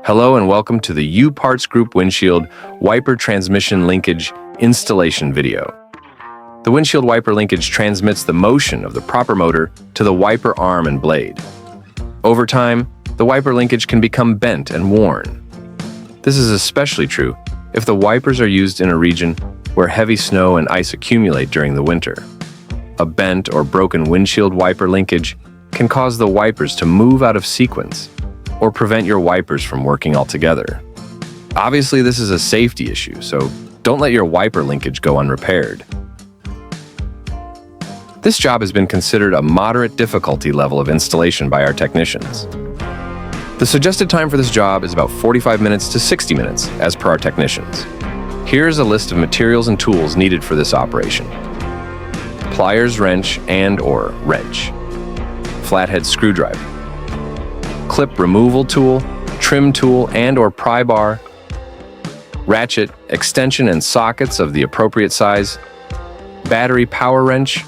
Hello and welcome to the U-Parts Group Windshield Wiper Transmission Linkage installation video. The windshield wiper linkage transmits the motion of the proper motor to the wiper arm and blade. Over time, the wiper linkage can become bent and worn. This is especially true if the wipers are used in a region where heavy snow and ice accumulate during the winter. A bent or broken windshield wiper linkage can cause the wipers to move out of sequence or prevent your wipers from working altogether. Obviously, this is a safety issue, so don't let your wiper linkage go unrepaired. This job has been considered a moderate difficulty level of installation by our technicians. The suggested time for this job is about 45 minutes to 60 minutes, as per our technicians. Here's a list of materials and tools needed for this operation. Pliers wrench and/or wrench. Flathead screwdriver. Clip removal tool, trim tool and/or pry bar, ratchet, extension and sockets of the appropriate size, battery power wrench,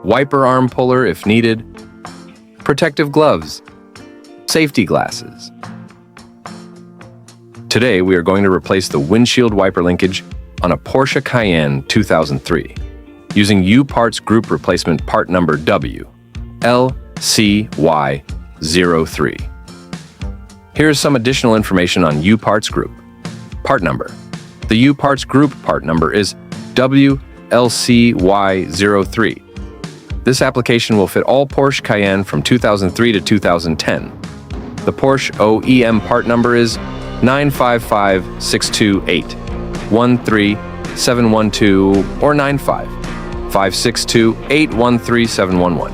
wiper arm puller if needed, protective gloves, safety glasses. Today we are going to replace the windshield wiper linkage on a Porsche Cayenne 2003 using U-Parts Group Replacement Part Number WLCY03. Here's some additional information on U-Parts Group. Part number. The U-Parts Group part number is WLCY03. This application will fit all Porsche Cayenne from 2003 to 2010. The Porsche OEM part number is 955-628-13712 or 955-628-13711.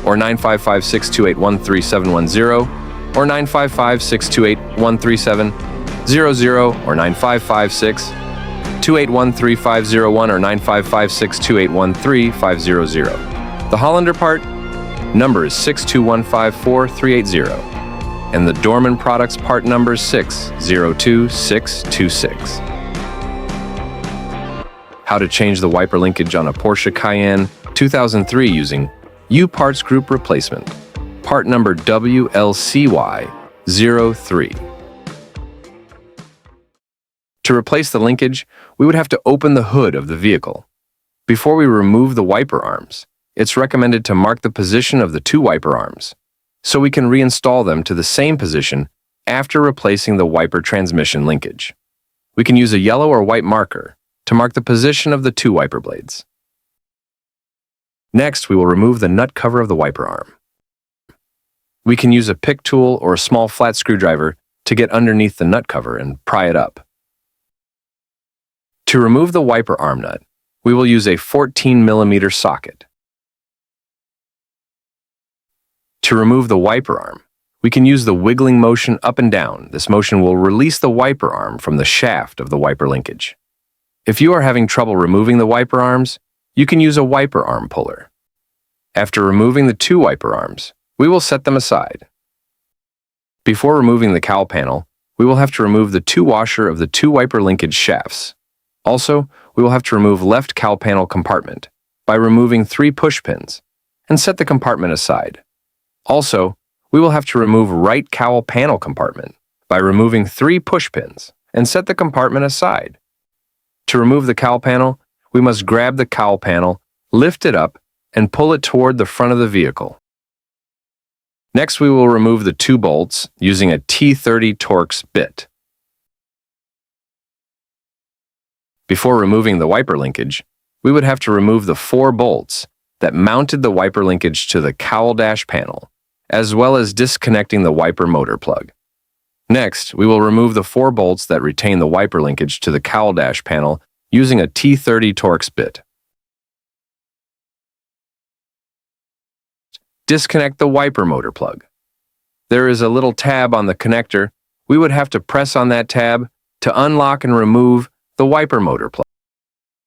or 955-628-13710, or 955-628-13700, or 955-628-13501, or 955-628-13500. The Hollander part number is 62154-380, and the Dorman Products part number is 602626. How to change the wiper linkage on a Porsche Cayenne 2003 using U-Parts Group Replacement, part number WLCY03. To replace the linkage, we would have to open the hood of the vehicle. Before we remove the wiper arms, it's recommended to mark the position of the two wiper arms, so we can reinstall them to the same position after replacing the wiper transmission linkage. We can use a yellow or white marker to mark the position of the two wiper blades. Next, we will remove the nut cover of the wiper arm. We can use a pick tool or a small flat screwdriver to get underneath the nut cover and pry it up. To remove the wiper arm nut, we will use a 14mm socket. To remove the wiper arm, we can use the wiggling motion up and down. This motion will release the wiper arm from the shaft of the wiper linkage. If you are having trouble removing the wiper arms, you can use a wiper arm puller. After removing the two wiper arms, we will set them aside. Before removing the cowl panel, we will have to remove the two washer of the two wiper linkage shafts. Also, we will have to remove left cowl panel compartment by removing 3 push pins and set the compartment aside. Also, we will have to remove right cowl panel compartment by removing 3 push pins and set the compartment aside. To remove the cowl panel, we must grab the cowl panel, lift it up, and pull it toward the front of the vehicle. Next, we will remove the 2 bolts using a T30 Torx bit. Before removing the wiper linkage, we would have to remove the 4 bolts that mounted the wiper linkage to the cowl dash panel, as well as disconnecting the wiper motor plug. Next, we will remove the 4 bolts that retain the wiper linkage to the cowl dash panel using a T30 Torx bit. Disconnect the wiper motor plug. There is a little tab on the connector. We would have to press on that tab to unlock and remove the wiper motor plug.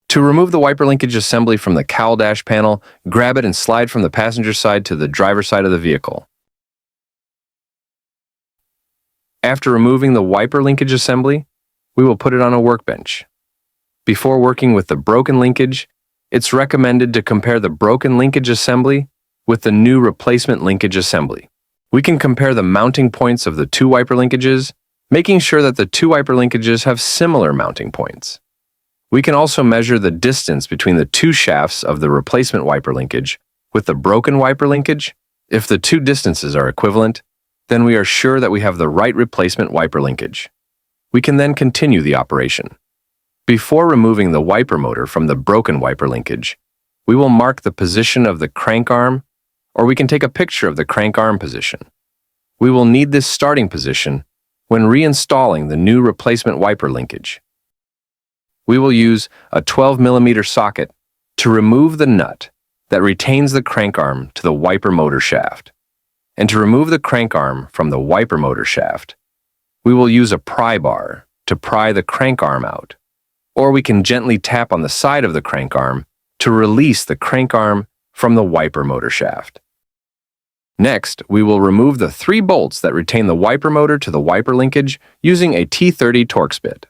To remove the wiper linkage assembly from the cowl dash panel, grab it and slide from the passenger side to the driver's side of the vehicle. After removing the wiper linkage assembly, we will put it on a workbench. Before working with the broken linkage, it's recommended to compare the broken linkage assembly with the new replacement linkage assembly. We can compare the mounting points of the two wiper linkages, making sure that the two wiper linkages have similar mounting points. We can also measure the distance between the two shafts of the replacement wiper linkage with the broken wiper linkage. If the two distances are equivalent, then we are sure that we have the right replacement wiper linkage. We can then continue the operation. Before removing the wiper motor from the broken wiper linkage, we will mark the position of the crank arm, or we can take a picture of the crank arm position. We will need this starting position when reinstalling the new replacement wiper linkage. We will use a 12mm socket to remove the nut that retains the crank arm to the wiper motor shaft. And to remove the crank arm from the wiper motor shaft, we will use a pry bar to pry the crank arm out, or we can gently tap on the side of the crank arm to release the crank arm from the wiper motor shaft. Next, we will remove the 3 bolts that retain the wiper motor to the wiper linkage using a T30 Torx bit.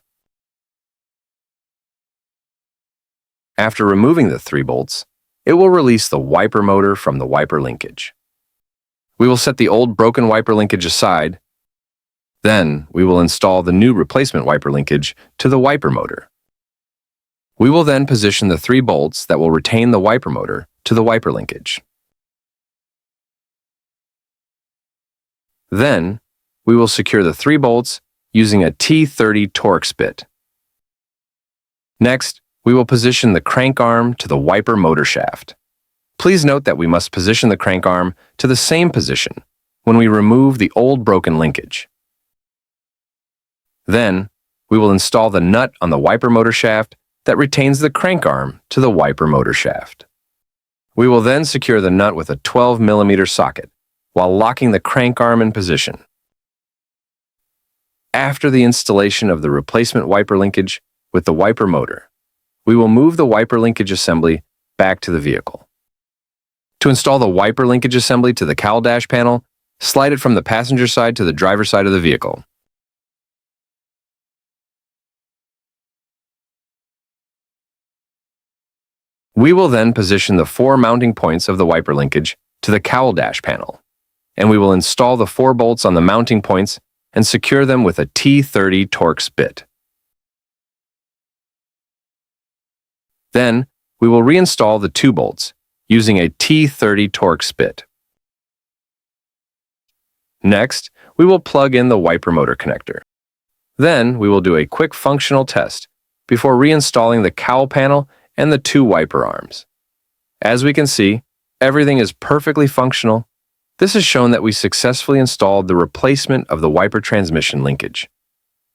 After removing the 3 bolts, it will release the wiper motor from the wiper linkage. We will set the old broken wiper linkage aside. Then, we will install the new replacement wiper linkage to the wiper motor. We will then position the 3 bolts that will retain the wiper motor to the wiper linkage. Then, we will secure the 3 bolts using a T30 Torx bit. Next, we will position the crank arm to the wiper motor shaft. Please note that we must position the crank arm to the same position when we remove the old broken linkage. Then, we will install the nut on the wiper motor shaft that retains the crank arm to the wiper motor shaft. We will then secure the nut with a 12mm socket while locking the crank arm in position. After the installation of the replacement wiper linkage with the wiper motor, we will move the wiper linkage assembly back to the vehicle. To install the wiper linkage assembly to the cowl dash panel, slide it from the passenger side to the driver's side of the vehicle. We will then position the 4 mounting points of the wiper linkage to the cowl dash panel, and we will install the 4 bolts on the mounting points and secure them with a T30 Torx bit. Then, we will reinstall the 2 bolts using a T30 Torx bit. Next, we will plug in the wiper motor connector. Then, we will do a quick functional test before reinstalling the cowl panel and the 2 wiper arms. As we can see, everything is perfectly functional. This has shown that we successfully installed the replacement of the wiper transmission linkage.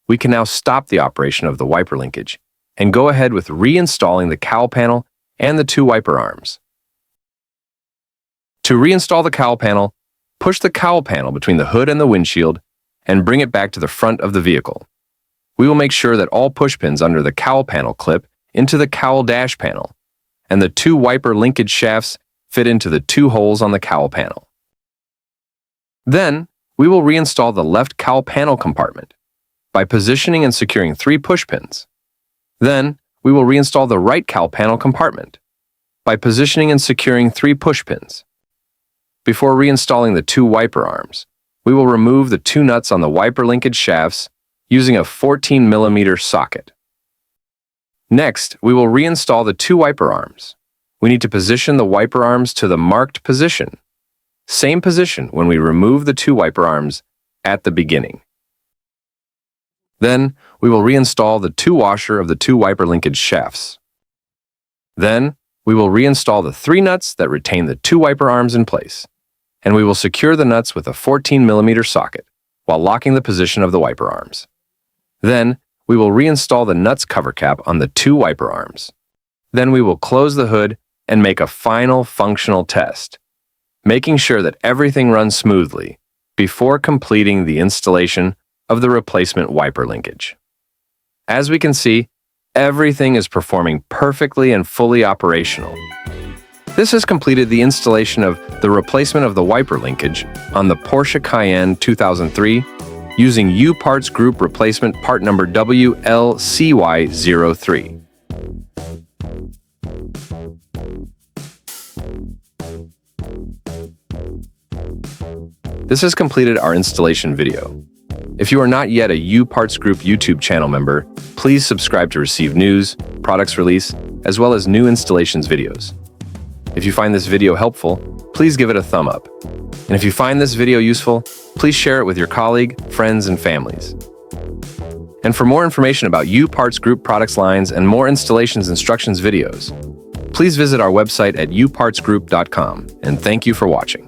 We can now stop the operation of the wiper linkage and go ahead with reinstalling the cowl panel and the 2 wiper arms. To reinstall the cowl panel, push the cowl panel between the hood and the windshield and bring it back to the front of the vehicle. We will make sure that all push pins under the cowl panel clip into the cowl dash panel, and the 2 wiper linkage shafts fit into the 2 holes on the cowl panel. Then, we will reinstall the left cowl panel compartment by positioning and securing 3 push pins. Then, we will reinstall the right cowl panel compartment by positioning and securing 3 push pins. Before reinstalling the 2 wiper arms, we will remove the 2 nuts on the wiper linkage shafts using a 14mm socket. Next, we will reinstall the 2 wiper arms. We need to position the wiper arms to the marked position. Same position when we remove the 2 wiper arms at the beginning. Then, we will reinstall the 2 washer of the 2 wiper linkage shafts. Then, we will reinstall the 3 nuts that retain the 2 wiper arms in place, and we will secure the nuts with a 14mm socket while locking the position of the wiper arms. Then, we will reinstall the nuts cover cap on the 2 wiper arms. Then we will close the hood and make a final functional test, making sure that everything runs smoothly before completing the installation of the replacement wiper linkage. As we can see, everything is performing perfectly and fully operational. This has completed the installation of the replacement of the wiper linkage on the Porsche Cayenne 2003 using U-Parts Group replacement part number WLCY03. This has completed our installation video. If you are not yet a U Parts Group YouTube channel member, please subscribe to receive news, products release, as well as new installations videos. If you find this video helpful, please give it a thumb up. And if you find this video useful, please share it with your colleague, friends, and families. And for more information about U Parts Group products lines and more installations instructions videos, please visit our website at upartsgroup.com, and thank you for watching.